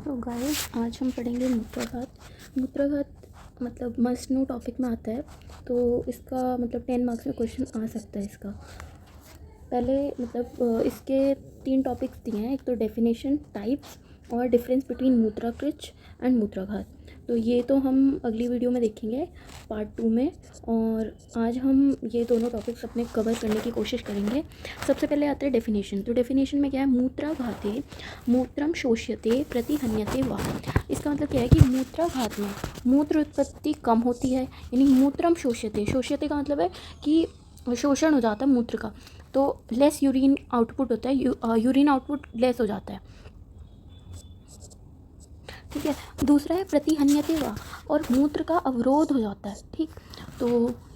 तो गाइस आज हम पढ़ेंगे मूत्राघात। मूत्राघात मतलब मस्ट नो टॉपिक में आता है, तो इसका मतलब 10 मार्क्स में क्वेश्चन आ सकता है इसका। पहले मतलब इसके 3 टॉपिक्स दिए हैं, एक तो डेफिनेशन, टाइप्स और डिफरेंस बिटवीन मूत्राकृच एंड मूत्राघात। तो ये तो हम अगली वीडियो में देखेंगे पार्ट 2 में, और आज हम ये दोनों टॉपिक्स अपने कवर करने की कोशिश करेंगे। सबसे पहले आता है डेफिनेशन। तो डेफिनेशन में क्या है, मूत्राघाते मूत्रम शोष्यते प्रतिहन्यते वा। इसका मतलब क्या है कि मूत्राघात में मूत्र उत्पत्ति कम होती है, यानी मूत्रम शोष्यते। शोष्यते का मतलब है कि शोषण हो जाता है मूत्र का, तो लेस यूरिन आउटपुट होता है, यूरिन आउटपुट लेस हो जाता है, ठीक है। दूसरा है प्रतिहन्यते वा, और मूत्र का अवरोध हो जाता है, ठीक। तो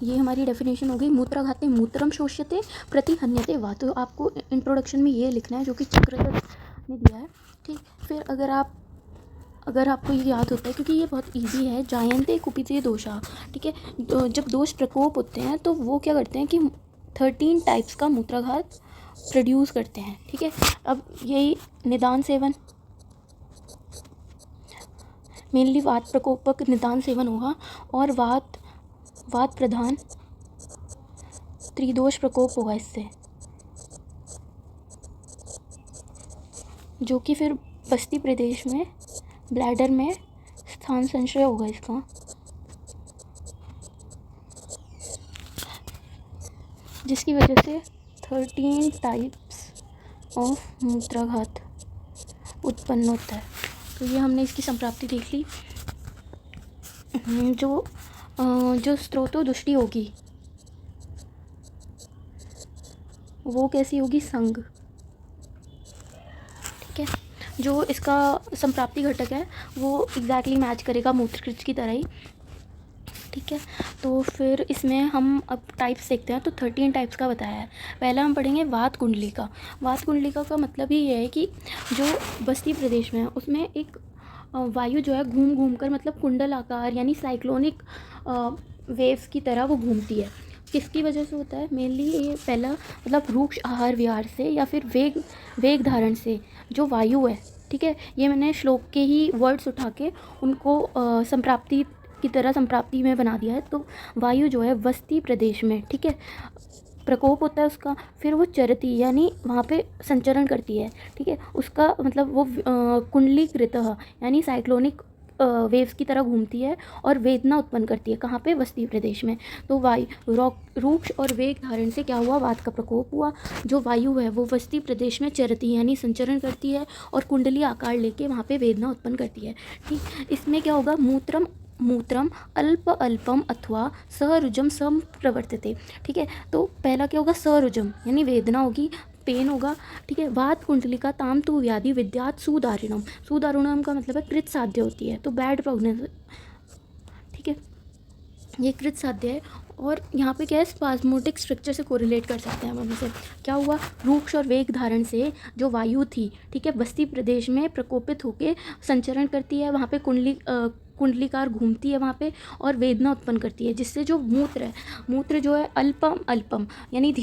ये हमारी डेफिनेशन हो गई। मूत्राघाते मूत्रम शोष्यते प्रतिहन्यते वा। तो आपको इंट्रोडक्शन में ये लिखना है जो कि चक्रधर ने दिया है, ठीक। फिर अगर आपको ये याद होता है, क्योंकि ये बहुत इजी है, जायन्ते कुपिते दोषा, ठीक है। तो जब दोष प्रकोप होते हैं तो वो क्या करते हैं कि 13 टाइप्स का मूत्राघात प्रोड्यूस करते हैं, ठीक है। अब यही निदान सेवन, मेनली वात प्रकोपक निदान सेवन होगा, और वात प्रधान त्रिदोष प्रकोप होगा इससे, जो कि फिर बस्ती प्रदेश में ब्लैडर में स्थान संशय होगा इसका, जिसकी वजह से 13 टाइप्स ऑफ मूत्राघात उत्पन्न होता है। तो ये हमने इसकी संप्राप्ति देख ली। जो स्रोतो दुष्टि होगी वो कैसी होगी, संग, ठीक है। जो इसका संप्राप्ति घटक है वो एग्जैक्टली मैच करेगा मूत्रकृच की तरह ही, ठीक है। तो फिर इसमें हम अब टाइप्स देखते हैं। तो 13 टाइप्स का बताया है। पहला हम पढ़ेंगे वात कुंडलिका। वात कुंडलिका का मतलब ही ये है कि जो बस्ती प्रदेश में है उसमें एक वायु जो है घूम घूम कर, मतलब कुंडल आकार यानी साइक्लोनिक वेव्स की तरह वो घूमती है। किसकी वजह से होता है, मेनली ये पहला मतलब रूक्ष आहार विहार से या फिर वेग धारण से जो वायु है, ठीक है। ये मैंने श्लोक के ही वर्ड्स उठा के उनको संप्राप्ति की तरह संप्राप्ति में बना दिया है। तो वायु जो है बस्ती प्रदेश में, ठीक है, प्रकोप होता है उसका, फिर वो चरती यानी वहाँ पे संचरण करती है, ठीक है। उसका मतलब वो कुंडलीकृत यानी साइक्लोनिक वेव्स की तरह घूमती है और वेदना उत्पन्न करती है। कहाँ पे, बस्ती प्रदेश में। तो वायु रूक्ष और वेग धारण से क्या हुआ, वात का प्रकोप हुआ। जो वायु है वो बस्ती प्रदेश में चरती यानी संचरण करती है और कुंडली आकार लेके वहाँ पे वेदना उत्पन्न करती है, ठीक। इसमें क्या होगा, मूत्रम अल्प अल्पम अथवा सरुजम सम प्रवर्तते, ठीक है। तो पहला क्या होगा, सरुजम यानी वेदना होगी, पेन होगा, ठीक है। वात कुंडलिका ताम तु व्याधि विद्यात सुदारुणम। सुदारुणम का मतलब है कृत साध्य होती है, तो बैड प्रोग्नोसिस, ठीक है, ये कृत साध्य है। और यहाँ पे क्या है, स्पाज्मोटिक स्ट्रक्चर से कोरिलेट कर सकते हैं हम इसे। क्या हुआ, रूक्ष और वेग धारण से जो वायु थी, ठीक है, बस्ती प्रदेश में प्रकोपित होकर संचरण करती है, वहाँ पे कुंडलीकार घूमती है वहाँ पे और वेदना उत्पन्न करती है, जिससे जो मूत्र है, मूत्र जो है अल्पम अल्पम यानी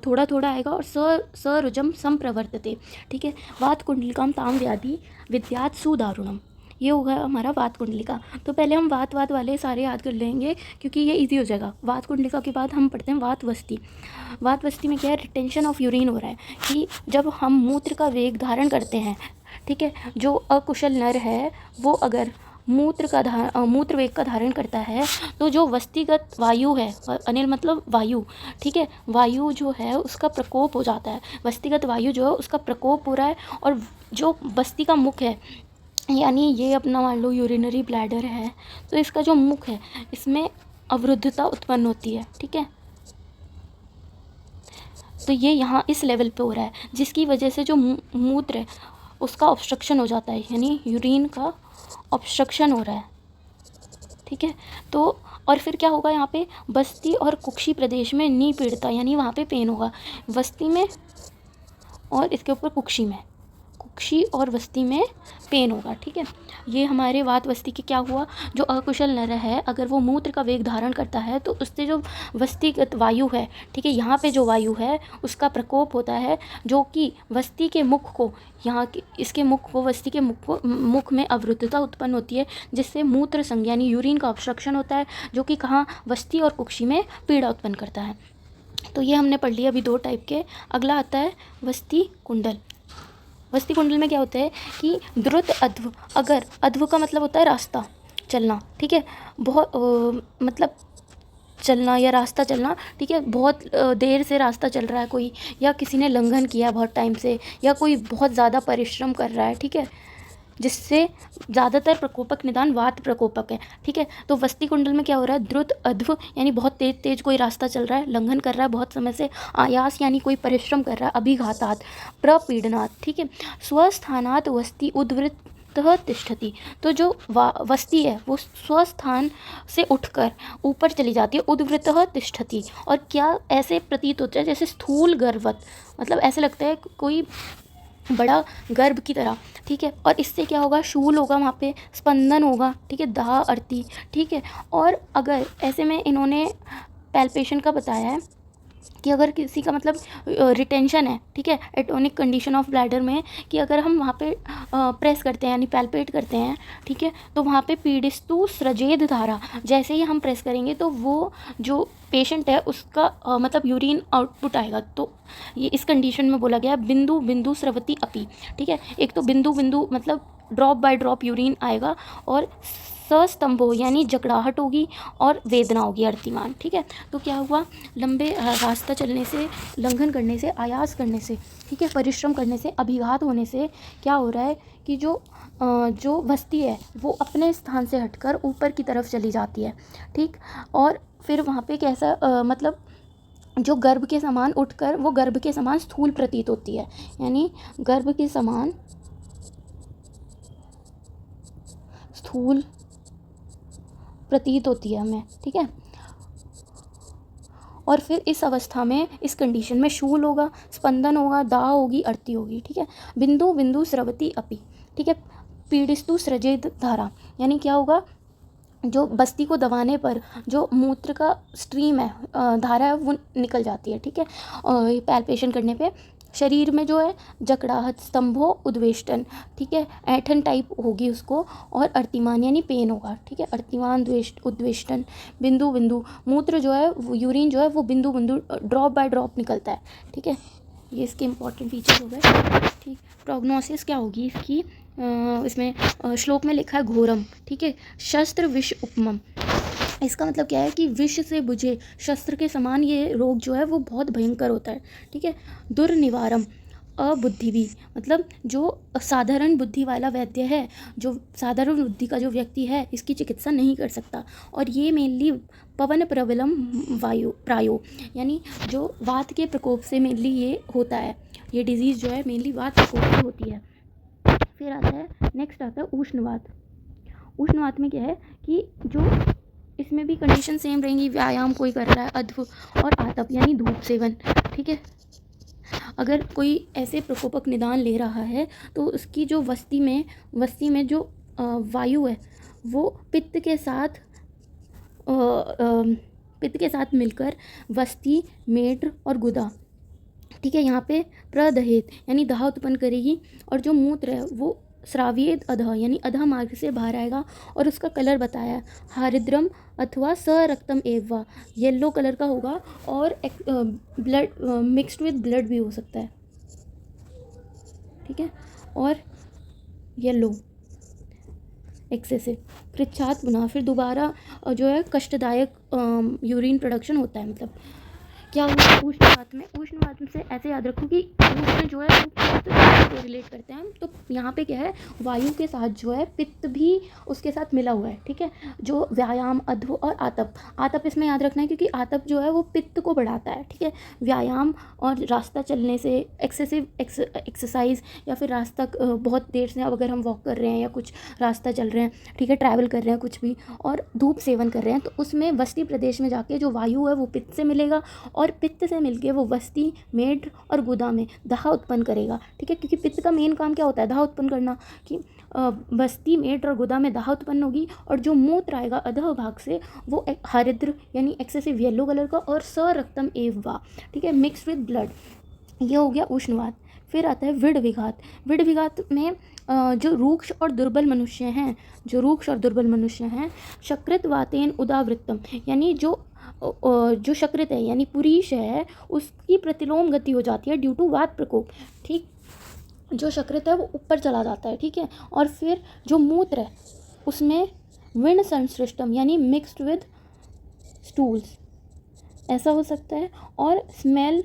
थोड़ा थोड़ा आएगा, और सरुजम संप्रवर्तते, ठीक है। वात कुंडलिकाम ताम व्याधि विद्यात सुदारुणम, ये होगा हमारा वात कुंडलिका। तो पहले हम वात वाले सारे याद कर लेंगे क्योंकि ये इजी हो जाएगा। वात कुंडलिका के बाद हम पढ़ते हैं वात वस्ती। वात वस्ती में क्या है, रिटेंशन ऑफ यूरिन हो रहा है कि जब हम मूत्र का वेग धारण करते हैं, ठीक है, जो अकुशल नर है वो अगर मूत्र वेग का धारण करता है, तो जो वस्तीगत वायु है, अनिल मतलब वायु, ठीक है, वायु जो है उसका प्रकोप हो जाता है। वस्तीगत वायु जो है उसका प्रकोप हो रहा है, और जो बस्ती का मुख है, यानी ये अपना मान लो यूरिनरी ब्लैडर है, तो इसका जो मुख है इसमें अवरुद्धता उत्पन्न होती है, ठीक है। तो ये यहाँ इस लेवल पे हो रहा है, जिसकी वजह से जो मूत्र है उसका ऑब्स्ट्रक्शन हो जाता है, यानी यूरिन का ऑब्स्ट्रक्शन हो रहा है, ठीक है। तो और फिर क्या होगा, यहाँ पे बस्ती और कुक्षी प्रदेश में नी पीड़ता यानी वहाँ पे पेन होगा, बस्ती में और इसके ऊपर कुक्षी में, कुक्षी और वस्ती में पेन होगा। ठीक है, ये हमारे वात वस्ती के क्या हुआ, जो अकुशल नर है अगर वो मूत्र का वेग धारण करता है तो उससे जो वस्तीगत वायु है, ठीक है, यहाँ पे जो वायु है उसका प्रकोप होता है, जो कि वस्ती के मुख को, यहाँ के इसके मुख को, वस्ती के मुख में अवरुद्धता उत्पन्न होती है, जिससे मूत्र संघ यानी यूरिन का ऑब्स्ट्रक्शन होता है, जो कि कहाँ, वस्ती और कुक्षी में पीड़ा उत्पन्न करता है। तो ये हमने पढ़ लिया अभी 2 टाइप के। अगला आता है वस्ती कुंडल। वस्ती कुंडल में क्या होता है कि द्रुत अध्व, अगर अध्व का मतलब होता है रास्ता चलना, ठीक है, बहुत मतलब चलना या रास्ता चलना, ठीक है, बहुत देर से रास्ता चल रहा है कोई, या किसी ने लंघन किया बहुत टाइम से, या कोई बहुत ज़्यादा परिश्रम कर रहा है, ठीक है, जिससे ज़्यादातर प्रकोपक निदान वात प्रकोपक है। ठीक है, तो वस्ती कुंडल में क्या हो रहा है, द्रुत अध्व यानी बहुत तेज तेज कोई रास्ता चल रहा है, लंघन कर रहा है बहुत समय से, आयास यानी कोई परिश्रम कर रहा है, अभिघातात, प्रपीडनात्, ठीक है, स्वस्थानात् वस्ती उद्वृत्त तिष्ठति, तो जो वस्ती है वो स्वस्थान से उठकर ऊपर चली जाती है, उद्वृत्त तिष्ठति, और क्या ऐसे प्रतीत होता है जैसे स्थूल गर्भवत, मतलब ऐसे लगता है कोई बड़ा गर्भ की तरह। ठीक है, और इससे क्या होगा, शूल होगा वहाँ पे, स्पंदन होगा, ठीक है, दाह अर्थी, ठीक है, और अगर ऐसे में इन्होंने पैल्पेशन का बताया है कि अगर किसी का मतलब रिटेंशन है, ठीक है, एटोनिक कंडीशन ऑफ ब्लैडर में, कि अगर हम वहाँ पे प्रेस करते हैं यानी पैल्पेट करते हैं, ठीक है, तो वहाँ पे पीडिस्तु स्रजेद धारा, जैसे ही हम प्रेस करेंगे तो वो जो पेशेंट है उसका मतलब यूरिन आउटपुट आएगा। तो ये इस कंडीशन में बोला गया बिंदु बिंदु स्रवती अपी। ठीक है, एक तो बिंदु बिंदु मतलब ड्रॉप बाय ड्रॉप यूरिन आएगा, और सस्तंभो यानी जकड़ाहट होगी और वेदना होगी अर्तिमान। ठीक है, तो क्या हुआ, लंबे रास्ता चलने से, लंघन करने से, आयास करने से, ठीक है, परिश्रम करने से, अभिघात होने से क्या हो रहा है कि जो वस्ती है वो अपने स्थान से हटकर ऊपर की तरफ चली जाती है। ठीक, और फिर वहाँ पे कैसा मतलब जो गर्भ के समान उठकर वो गर्भ के समान स्थूल प्रतीत होती है, यानी गर्भ के समान स्थूल प्रतीत होती है हमें। ठीक है, और फिर इस अवस्था में, इस कंडीशन में शूल होगा, स्पंदन होगा, दाह होगी, अर्ति होगी। ठीक है, बिंदु बिंदु स्रवती अपि। ठीक है, पीडिस्तु स्रजेद धारा, यानी क्या होगा, जो बस्ती को दबाने पर जो मूत्र का स्ट्रीम है, धारा है, वो निकल जाती है। ठीक है, और पैल्पेशन करने पे शरीर में जो है जकड़ाहट, स्तंभो, उद्वेष्टन, ठीक है, ऐठन टाइप होगी उसको, और अर्तिमान यानी पेन होगा। ठीक है, अर्तिमान, उद्वेष्टन, बिंदु बिंदु, मूत्र जो है, यूरिन जो है वो बिंदु बिंदु ड्रॉप बाय ड्रॉप निकलता है। ठीक है, ये इसके इंपॉर्टेंट फीचर्स हो गए। ठीक, प्रोग्नोसिस क्या होगी इसकी, इसमें श्लोक में लिखा है घोरम। ठीक है, शस्त्र विष उपमम, इसका मतलब क्या है कि विष से बुझे शस्त्र के समान ये रोग जो है वो बहुत भयंकर होता है। ठीक है, दुर्निवारम, अबुद्धि, मतलब जो साधारण बुद्धि वाला वैद्य है, जो साधारण बुद्धि का जो व्यक्ति है, इसकी चिकित्सा नहीं कर सकता। और ये मेनली पवन प्रबलम वायु प्रायो, यानी जो वात के प्रकोप से मेनली ये होता है, ये डिजीज़ जो है मेनली वात प्रकोप से होती है। फिर आता है, नेक्स्ट आता है उष्णवात। उष्णवात में क्या है कि जो इसमें भी कंडीशन सेम रहेंगी, व्यायाम कोई कर रहा है, अध्व और आतप यानी धूप सेवन। ठीक है, अगर कोई ऐसे प्रकोपक निदान ले रहा है तो उसकी जो वस्ती में जो वायु है वो पित्त के साथ मिलकर वस्ती, मेड और गुदा, ठीक है, यहाँ पे प्रदहेत यानी दाह उत्पन्न करेगी, और जो मूत्र है वो श्राव्येद अधः यानी अधः मार्ग से बाहर आएगा, और उसका कलर बताया हरिद्रम अथवा सरक्तम एवं येलो कलर का होगा, और ब्लड मिक्स्ड विद ब्लड भी हो सकता है। ठीक है, और येलो एक्सेसिव, कृच्छात पुनः, फिर दोबारा जो है कष्टदायक यूरिन प्रोडक्शन होता है। मतलब क्या हुआ उष्णवात में, उष्णवात से ऐसे याद रखो कि उष्ण जो है वो पित्त से रिलेट करते हैं हम, तो यहाँ पे क्या है, वायु के साथ जो है पित्त भी उसके साथ मिला हुआ है। ठीक है, जो व्यायाम, अध्व और आतप इसमें याद रखना है, क्योंकि आतप जो है वो पित्त को बढ़ाता है। ठीक है, व्यायाम और रास्ता चलने से, एक्सेसिव एक्सरसाइज, या फिर रास्ता बहुत देर से अगर हम वॉक कर रहे हैं या कुछ रास्ता चल रहे हैं, ठीक है, ट्रैवल कर रहे हैं कुछ भी, और धूप सेवन कर रहे हैं, तो उसमें वस्ती प्रदेश में जाके जो वायु है वो पित्त से मिलेगा, और पित्त से मिलके वो वस्ती, मेड और गुदा में दाह उत्पन्न करेगा। ठीक है, क्योंकि पित्त का मेन काम क्या होता है, दाह उत्पन्न करना, कि वस्ती, मेड और गुदा में दाह उत्पन्न होगी, और जो मूत्र आएगा अधः भाग से वो हरिद्र यानी एक्सेसिव येलो कलर का, और सरक्तम एव वा, ठीक है, मिक्स विद ब्लड। ये हो गया उष्णवात। फिर आता है विड़ विघात। विड़ विघात में जो रूक्ष और दुर्बल मनुष्य हैं, शकृत वातेन उदावृत्तम, यानी जो शकृत है यानी पुरीश है, उसकी प्रतिलोम गति हो जाती है ड्यू टू वात प्रकोप। ठीक, जो शकृत है वो ऊपर चला जाता है। ठीक है, और फिर जो मूत्र है उसमें विण संसृष्टम यानी मिक्स्ड विद स्टूल्स, ऐसा हो सकता है, और स्मेल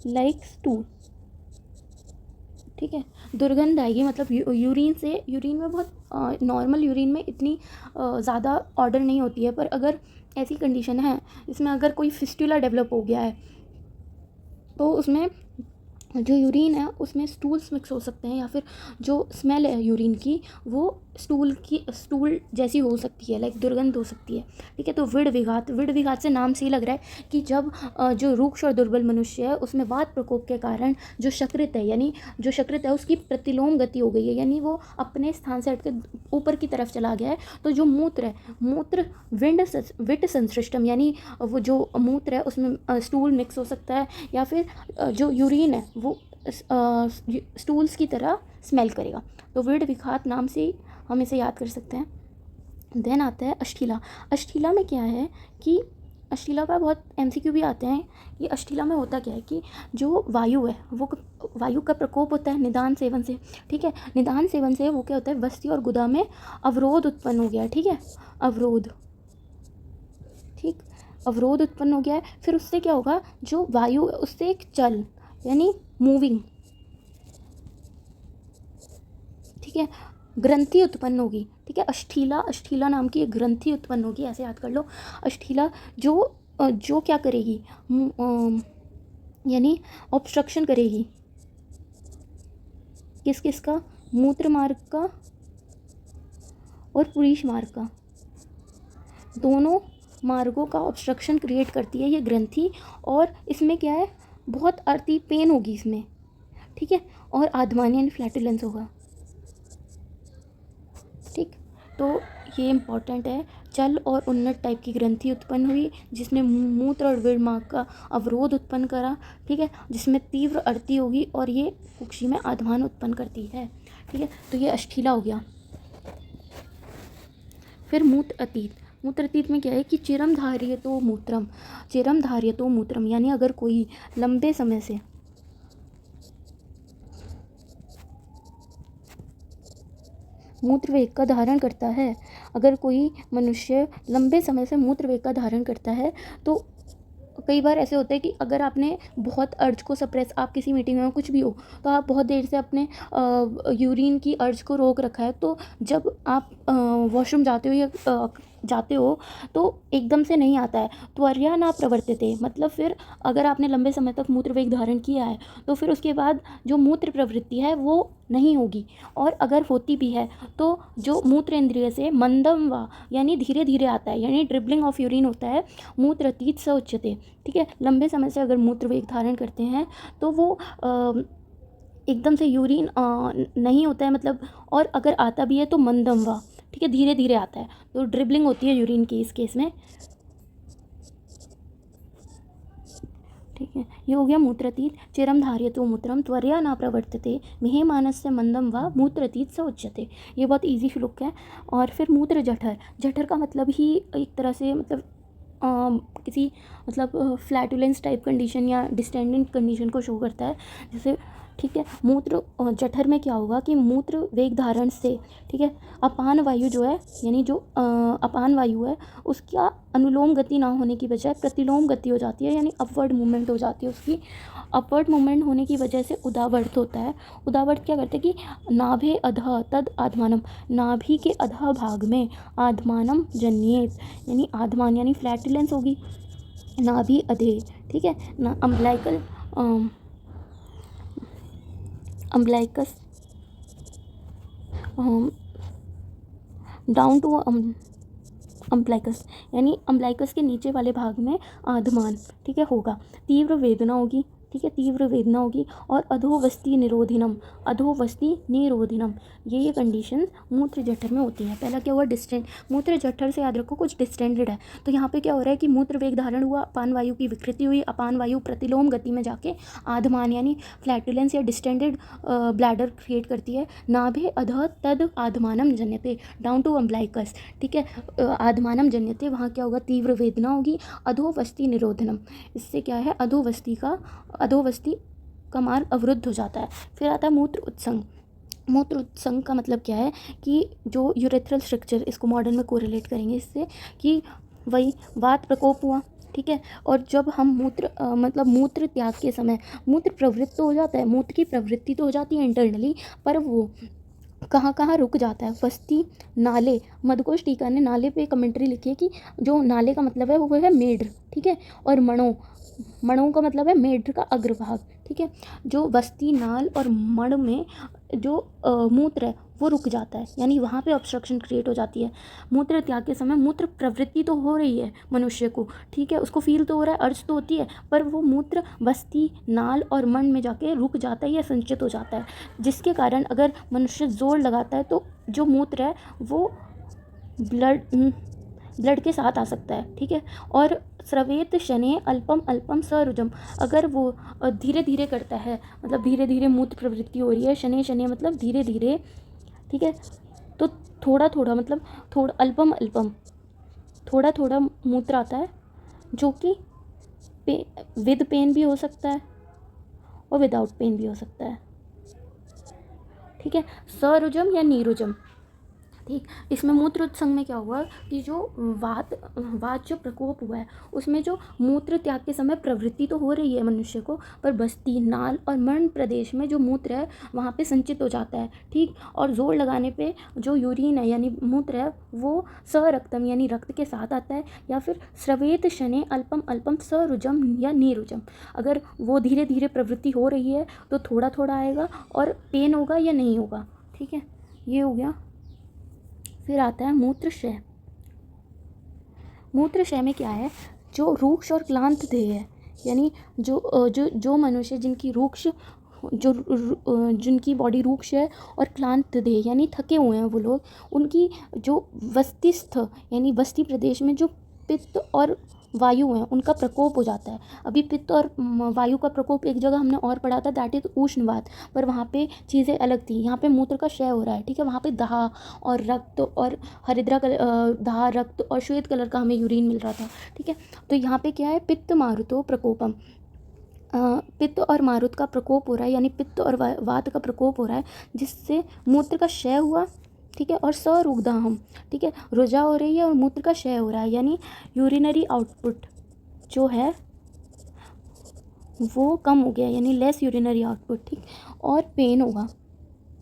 लाइक स्टूल। ठीक है, दुर्गंध आएगी, मतलब यूरिन में बहुत नॉर्मल यूरिन में इतनी ज़्यादा ऑर्डर नहीं होती है, पर अगर ऐसी कंडीशन है इसमें अगर कोई फिस्टुला डेवलप हो गया है तो उसमें जो यूरिन है उसमें स्टूल्स मिक्स हो सकते हैं, या फिर जो स्मेल है यूरिन की वो स्टूल जैसी हो सकती है, लाइक दुर्गंध हो सकती है। ठीक है, तो विड़ विघात से नाम से ही लग रहा है कि जब जो रूक्ष और दुर्बल मनुष्य है उसमें वात प्रकोप के कारण जो शकृत है उसकी प्रतिलोम गति हो गई है, यानी वो अपने स्थान से हटकर ऊपर की तरफ चला गया है। तो जो मूत्र विट संसृष्टम, यानी वो जो मूत्र है उसमें स्टूल मिक्स हो सकता है, या फिर जो यूरिन है वो स्टूल्स की तरह स्मेल करेगा। तो विड़ विघात नाम से हम इसे याद कर सकते हैं। देन आता है अष्ठीला। अष्ठीला में क्या है कि अष्ठीला का बहुत MCQ भी आते हैं। ये अष्ठीला में होता क्या है कि जो वायु है वो वायु का प्रकोप होता है निदान सेवन से। ठीक है, निदान सेवन से वो क्या होता है, वस्ती और गुदा में अवरोध उत्पन्न हो गया है। ठीक है, अवरोध उत्पन्न हो गया है। फिर उससे क्या होगा, जो वायु है उससे एक चल यानी मूविंग, ठीक है, ग्रंथि उत्पन्न होगी। ठीक है, अष्ठीला नाम की एक ग्रंथि उत्पन्न होगी, ऐसे याद कर लो। अष्ठीला जो क्या करेगी, यानी ऑब्स्ट्रक्शन करेगी किस का, मूत्र मार्ग का और पुरीश मार्ग का, दोनों मार्गों का ऑब्स्ट्रक्शन क्रिएट करती है ये ग्रंथि। और इसमें क्या है, बहुत अर्थी पेन होगी इसमें। ठीक है, और आधमानी यानी फ्लैटुलेंस होगा। ठीक, तो ये इम्पॉर्टेंट है। चल और उन्नत टाइप की ग्रंथि उत्पन्न हुई जिसने मूत्र और विड़ मार्ग का अवरोध उत्पन्न करा। ठीक है, जिसमें तीव्र अर्थी होगी और ये कुक्षी में आधमान उत्पन्न करती है। ठीक है, तो ये अष्ठीला हो गया। फिर मूत्र अतीत में क्या है कि चिरम धार्यतो मूत्रम, यानी अगर कोई लंबे समय से मूत्रवेग का धारण करता है, अगर कोई मनुष्य लंबे समय से मूत्रवेग का धारण करता है, तो कई बार ऐसे होता है कि अगर आपने बहुत अर्ज को सप्रेस, आप किसी मीटिंग में कुछ भी हो तो आप बहुत देर से अपने यूरिन की अर्ज को रोक रखा है, तो जब आप वॉशरूम जाते हो तो एकदम से नहीं आता है, त्वरया न प्रवर्तते, मतलब फिर अगर आपने लंबे समय तक मूत्रवेग धारण किया है तो फिर उसके बाद जो मूत्र प्रवृत्ति है वो नहीं होगी, और अगर होती भी है तो जो मूत्र इंद्रिय से मंदम वा यानी धीरे धीरे आता है, यानी ड्रिबलिंग ऑफ यूरिन होता है, मूत्र अतीत स उच्यते। ठीक है, लंबे समय से अगर मूत्रवेग धारण करते हैं तो वो एकदम से यूरिन नहीं होता है, मतलब, और अगर आता भी है तो मंदम वा, ठीक है, धीरे धीरे आता है, तो ड्रिबलिंग होती है यूरिन की इस केस में। ठीक है, ये हो गया मूत्रातीत। चिरम धार्यतो मूत्रम त्वरया न प्रवर्तते मिहेमानस्य मंदम व मूत्रातीत स उच्यते। ये बहुत इजी श्लोक है। और फिर मूत्र जठर का मतलब ही एक तरह से मतलब किसी मतलब फ्लैटुलेंस टाइप कंडीशन या डिस्टेंडेंट कंडीशन को शो करता है, जैसे, ठीक है, मूत्र जठर में क्या होगा कि मूत्र वेग धारण से, ठीक है, अपान वायु जो है, यानी जो अपान वायु है उसका अनुलोम गति ना होने की बजाय प्रतिलोम गति हो जाती है, यानी अपवर्ड मूवमेंट हो जाती है उसकी। अपवर्ड मूवमेंट होने की वजह से उदावर्त होता है। उदावर्त क्या करते हैं कि नाभे अधः तद आधमानम, नाभि के अधः भाग में आधमानम जन्येत, यानी आधमान यानी फ्लैटुलेंस होगी नाभि अधे। ठीक है ना, अम्बलाइकस डाउन टू अम्बलाइकस, यानी अम्बलाइकस के नीचे वाले भाग में आधमान, ठीक है, होगा। तीव्र वेदना होगी, ठीक है, तीव्र वेदना होगी। और अधोवस्ती निरोधिनम, अधोवस्ती निरोधिनम, ये कंडीशन मूत्र जठर में होती है। पहला क्या हुआ, डिस्टेंड, मूत्र जठर से याद रखो कुछ डिस्टेंडेड है, तो यहाँ पे क्या हो रहा है कि मूत्र वेग धारण हुआ, अपान वायु की विकृति हुई, अपान वायु प्रतिलोम गति में जाके आधमान यानी फ्लैटुलेंस या डिस्टेंडेड ब्लैडर क्रिएट करती है। नाभे अधः तद आधमानम जन्यते, डाउन टू अम्बलाइकस, ठीक है, आधमानम जन्यते, वहाँ क्या होगा, तीव्र वेदना होगी। अधोवस्ती निरोधनम, इससे क्या है, अधोवस्ती का मार्ग अवरुद्ध हो जाता है। फिर आता है मूत्र उत्संग। मूत्र उत्संग का मतलब क्या है कि जो यूरेथ्रल स्ट्रक्चर, इसको मॉडर्न में कोरिलेट करेंगे इससे, कि वही वात प्रकोप हुआ, ठीक है। और जब हम मतलब मूत्र त्याग के समय मूत्र प्रवृत्त तो हो जाता है, मूत्र की प्रवृत्ति तो हो जाती है इंटरनली, पर वो कहाँ कहाँ रुक जाता है, वस्ती, नाले। मधुकोश टीका ने नाले पे कमेंट्री लिखी है कि जो नाले का मतलब है वो है मेढ, ठीक है, और मणों का मतलब है मेढ का अग्रभाग, ठीक है। जो वस्ती, नाल और मण में जो मूत्र है वो रुक जाता है, यानी वहाँ पे ऑब्स्ट्रक्शन क्रिएट हो जाती है। मूत्र त्याग के समय मूत्र प्रवृत्ति तो हो रही है मनुष्य को, ठीक है, उसको फील तो हो रहा है, अर्ज तो होती है, पर वो मूत्र वस्ती, नाल और मण में जाके रुक जाता है या संचित हो जाता है, जिसके कारण अगर मनुष्य जोर लगाता है तो जो मूत्र है वो ब्लड के साथ आ सकता है, ठीक है। और स्रवेत शने अल्पम अल्पम सरुजम, अगर वो धीरे धीरे करता है, मतलब धीरे धीरे मूत्र प्रवृत्ति हो रही है, शने शने मतलब धीरे धीरे, ठीक है, तो थोड़ा थोड़ा मतलब थोड़ा, अल्पम अल्पम थोड़ा थोड़ा मूत्र आता है, जो कि विद पेन भी हो सकता है और विदाउट पेन भी हो सकता है, ठीक है। सरुजम या नीरुजम, ठीक। इसमें मूत्र उत्संग में क्या हुआ कि जो वात जो प्रकोप हुआ है उसमें जो मूत्र त्याग के समय प्रवृत्ति तो हो रही है मनुष्य को, पर बस्ती, नाल और मर्ण प्रदेश में जो मूत्र है वहाँ पे संचित हो जाता है, ठीक। और जोर लगाने पे जो यूरिन है यानी मूत्र है वो सरक्तम यानी रक्त के साथ आता है, या फिर स्रवेत शने अल्पम अल्पम सरुजम या नीरुजम, अगर वो धीरे धीरे प्रवृत्ति हो रही है तो थोड़ा थोड़ा आएगा और पेन होगा या नहीं होगा, ठीक है, ये हो गया। फिर आता है मूत्रशय। मूत्रशय में क्या है, जो रूक्ष और क्लांत देह है, यानी जो मनुष्य जिनकी जिनकी बॉडी रूक्ष है और क्लांत देह यानी थके हुए हैं वो लोग, उनकी जो वस्तिस्थ यानी वस्ती प्रदेश में जो पित्त और वायु हैं उनका प्रकोप हो जाता है। अभी पित्त और वायु का प्रकोप एक जगह हमने और पढ़ा था, दैट इज उष्णवात, पर वहाँ पे चीज़ें अलग थी। यहाँ पे मूत्र का क्षय हो रहा है, ठीक है, वहाँ पे दाह और रक्त और हरिद्रा दाह, रक्त और श्वेत कलर का हमें यूरिन मिल रहा था, ठीक है। तो यहाँ पे क्या है, पित्त मारुतो प्रकोपम, पित्त और मारुत का प्रकोप हो रहा है, यानी पित्त और वात का प्रकोप हो रहा है, जिससे मूत्र का क्षय हुआ, ठीक है। और सरुग्धाहम, ठीक है, रुजा हो रही है और मूत्र का क्षय हो रहा है, यानी यूरिनरी आउटपुट जो है वो कम हो गया, यानी लेस यूरिनरी आउटपुट, ठीक। और पेन होगा,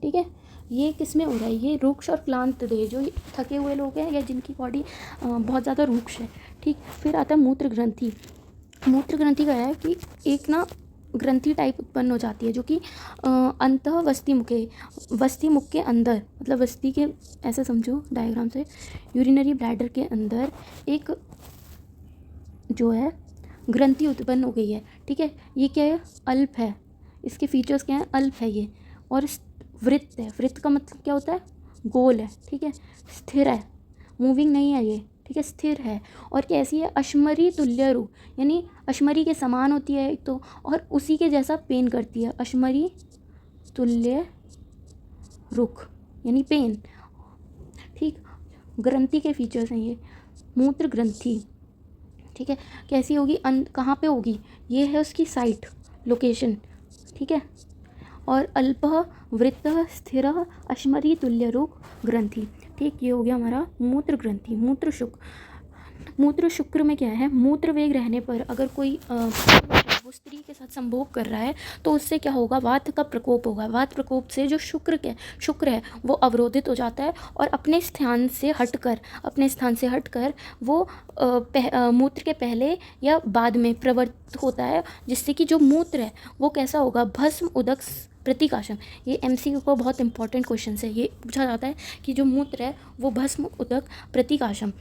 ठीक है। ये किस में हो रहा है, ये रूक्ष और क्लांत देह, जो थके हुए लोग हैं या जिनकी बॉडी बहुत ज़्यादा रूक्ष है, ठीक। फिर आता है मूत्र ग्रंथि। मूत्र ग्रंथि का है कि एक ना ग्रंथि टाइप उत्पन्न हो जाती है, जो कि अंतः वस्ती मुख के अंदर, मतलब वस्ती के, ऐसे समझो डायग्राम से, यूरिनरी ब्लैडर के अंदर एक जो है ग्रंथि उत्पन्न हो गई है, ठीक है। ये क्या है, अल्प है, इसके फीचर्स क्या हैं, अल्प है ये, और वृत्त है। वृत्त का मतलब क्या होता है, गोल है, ठीक है, स्थिर है, मूविंग नहीं है ये, ठीक है, स्थिर है। और कैसी है, अश्मरी तुल्य रूप, यानी अश्मरी के समान होती है एक तो, और उसी के जैसा पेन करती है, अश्मरी तुल्य रुख यानी पेन, ठीक। ग्रंथि के फीचर्स हैं ये, मूत्र ग्रंथि, ठीक है। कैसी होगी, कहाँ पे होगी, ये है उसकी साइट, लोकेशन, ठीक है। और अल्पः वृत्तः स्थिरः अश्मरी तुल्य रुख ग्रंथि, ठीक। ये हो गया हमारा मूत्र ग्रंथि। मूत्र शुक्र में क्या है, मूत्र वेग रहने पर अगर कोई वो स्त्री के साथ संभोग कर रहा है तो उससे क्या होगा, वात का प्रकोप होगा। वात प्रकोप से जो शुक्र है वो अवरोधित हो जाता है और अपने स्थान से हटकर वो मूत्र के पहले या बाद में प्रवृत्त होता है, जिससे कि जो मूत्र है वो कैसा होगा, भस्म उदक प्रतिकाशम। ये MCQ का बहुत इंपॉर्टेंट क्वेश्चन है, ये पूछा जाता है कि जो मूत्र है वो भस्म उदक प्रतिकाशम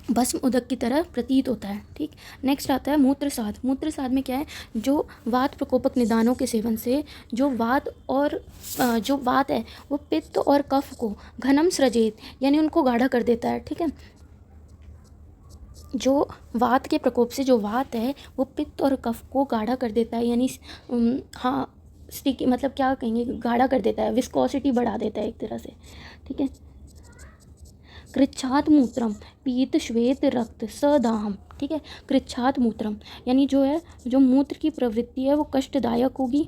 भस्म उदक की तरह प्रतीत होता है। ठीक, नेक्स्ट आता है मूत्रसाद। मूत्रसाद में क्या है, जो वात प्रकोपक निदानों के सेवन से जो वात है वो पित्त और कफ को घनम सृजेत, यानी उनको गाढ़ा कर देता है। ठीक है, जो वात के प्रकोप से जो वात है वो पित्त और कफ को गाढ़ा कर देता है, यानी हाँ स्टिकी, मतलब क्या कहेंगे, गाढ़ा कर देता है, विस्कोसिटी बढ़ा देता है एक तरह से। ठीक है, कृच्छात मूत्रम पीत श्वेत रक्त सदाहम। ठीक है, कृच्छात मूत्रम यानी जो है, जो मूत्र की प्रवृत्ति है वो कष्टदायक होगी।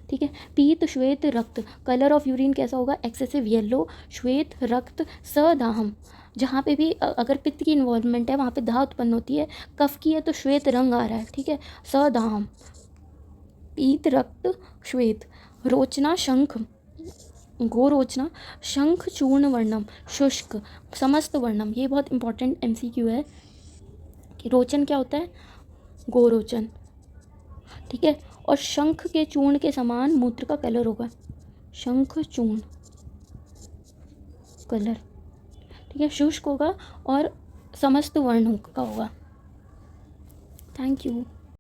ठीक है, पीत श्वेत रक्त, कलर ऑफ यूरिन कैसा होगा, एक्सेसिव येलो, श्वेत रक्त, सदाहम, जहाँ पे भी अगर पित्त की इन्वॉल्वमेंट है वहाँ पे दाह उत्पन्न होती है, कफ की है तो श्वेत रंग आ रहा है। ठीक है, सदाहम, पीत रक्त श्वेत, रोचना शंख, गोरोचना शंख चूर्ण वर्णम शुष्क समस्त वर्णम। ये बहुत इंपॉर्टेंट एमसीक्यू है कि रोचन क्या होता है, गोरोचन। ठीक है, और शंख के चूर्ण के समान मूत्र का कलर होगा, शंख चूर्ण कलर। ठीक है, शुष्क होगा और समस्त वर्ण का होगा। Thank you.